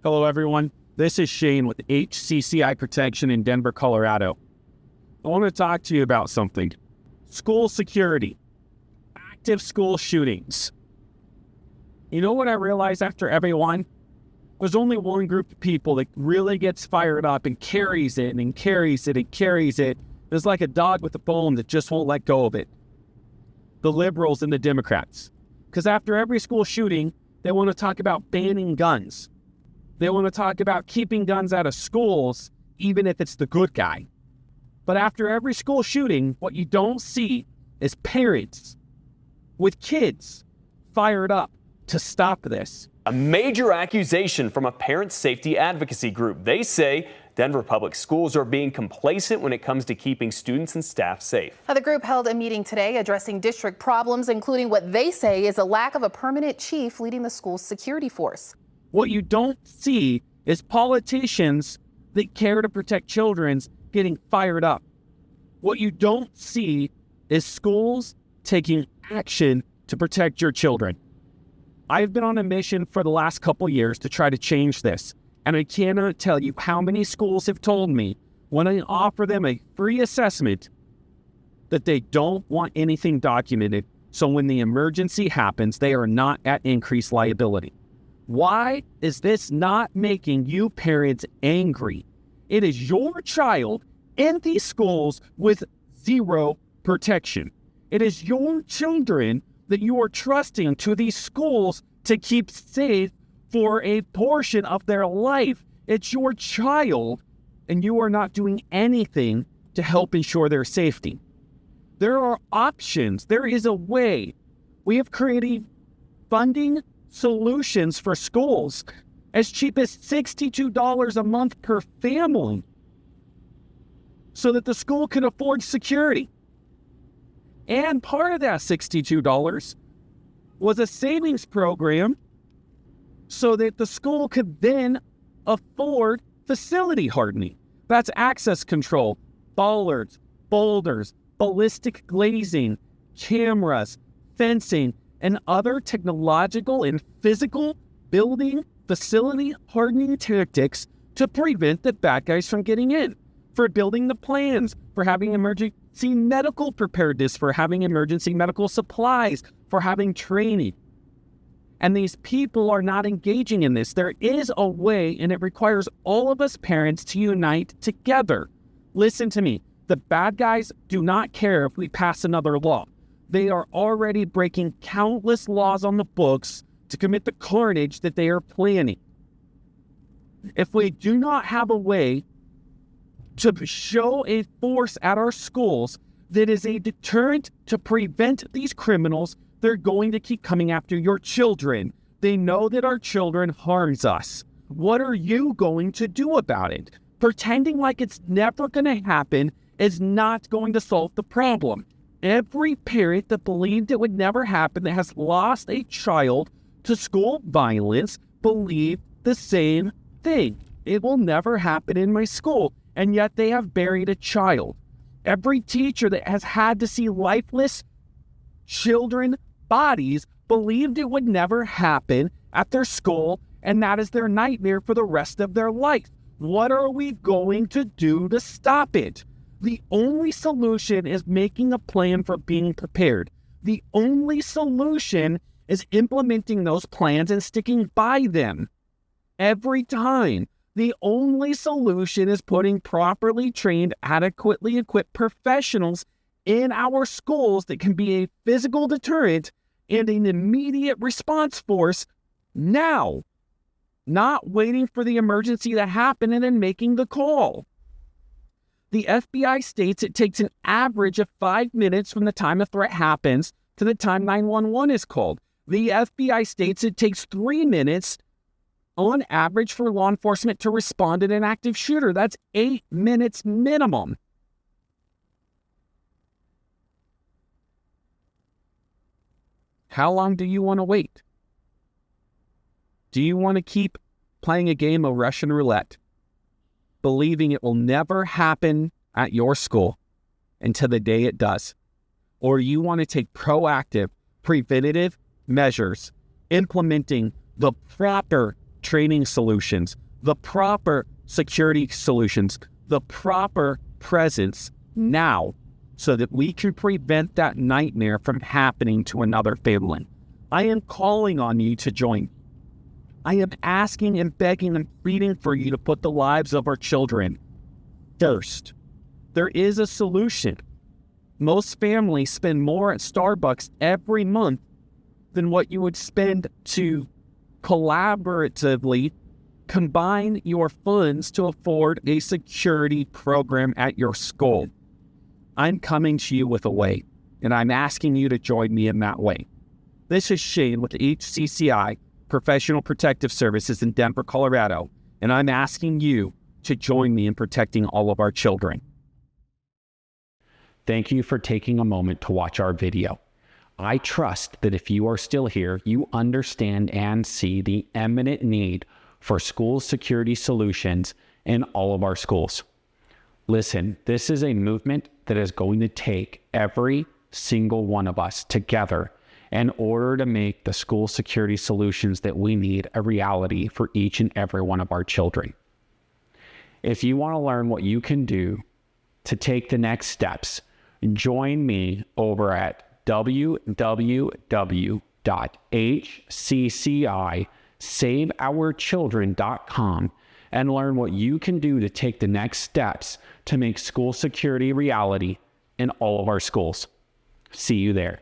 Hello, everyone. This is Shane with HCCI Protection in Denver, Colorado. I want to talk to you about something. School security. Active school shootings. You know what I realized after every one? There's only one group of people that really gets fired up and carries it and carries it and carries it. It's like a dog with a bone that just won't let go of it. The liberals and the Democrats. Because after every school shooting, they want to talk about banning guns. They want to talk about keeping guns out of schools, even if it's the good guy. But after every school shooting, what you don't see is parents with kids fired up to stop this. A major accusation from a parent safety advocacy group. They say Denver public schools are being complacent when it comes to keeping students and staff safe. Now, the group held a meeting today addressing district problems, including what they say is a lack of a permanent chief leading the school's security force. What you don't see is politicians that care to protect children getting fired up. What you don't see is schools taking action to protect your children. I've been on a mission for the last couple years to try to change this, and I cannot tell you how many schools have told me when I offer them a free assessment that they don't want anything documented, so when the emergency happens, they are not at increased liability. Why is this not making you parents angry? It is your child in these schools with zero protection. It is your children that you are trusting to these schools to keep safe for a portion of their life. It's your child, and you are not doing anything to help ensure their safety. There are options. There is a way. We have created funding solutions for schools as cheap as $62 a month per family so that the school can afford security. And part of that $62 was a savings program so that the school could then afford facility hardening. That's access control, bollards, boulders, ballistic glazing, cameras, fencing, and other technological and physical building facility hardening tactics to prevent the bad guys from getting in, for building the plans, for having emergency medical preparedness, for having emergency medical supplies, for having training. And these people are not engaging in this. There is a way, and it requires all of us parents to unite together. Listen to me. The bad guys do not care if we pass another law. They are already breaking countless laws on the books to commit the carnage that they are planning. If we do not have a way to show a force at our schools that is a deterrent to prevent these criminals, they're going to keep coming after your children. They know that our children harms us. What are you going to do about it? Pretending like it's never going to happen is not going to solve the problem. Every parent that believed it would never happen, that has lost a child to school violence, believed the same thing. It will never happen in my school, and yet they have buried a child. Every teacher that has had to see lifeless children bodies believed it would never happen at their school, and that is their nightmare for the rest of their life. What are we going to do to stop it? The only solution is making a plan for being prepared. The only solution is implementing those plans and sticking by them every time. The only solution is putting properly trained, adequately equipped professionals in our schools that can be a physical deterrent and an immediate response force now, not waiting for the emergency to happen and then making the call. The FBI states it takes an average of 5 minutes from the time a threat happens to the time 911 is called. The FBI states it takes 3 minutes on average for law enforcement to respond to an active shooter. That's 8 minutes minimum. How long do you want to wait? Do you want to keep playing a game of Russian roulette, believing it will never happen at your school until the day it does? Or you want to take proactive, preventative measures, implementing the proper training solutions, the proper security solutions, the proper presence now so that we can prevent that nightmare from happening to another family. I am calling on you to join. I am asking and begging and pleading for you to put the lives of our children first. There is a solution. Most families spend more at Starbucks every month than what you would spend to collaboratively combine your funds to afford a security program at your school. I'm coming to you with a way, and I'm asking you to join me in that way. This is Shane with HCCI Professional Protective Services in Denver, Colorado, and I'm asking you to join me in protecting all of our children. Thank you for taking a moment to watch our video. I trust that if you are still here, you understand and see the imminent need for school security solutions in all of our schools. Listen, this is a movement that is going to take every single one of us together in order to make the school security solutions that we need a reality for each and every one of our children. If you want to learn what you can do to take the next steps, join me over at www.hccisaveourchildren.com and learn what you can do to take the next steps to make school security a reality in all of our schools. See you there.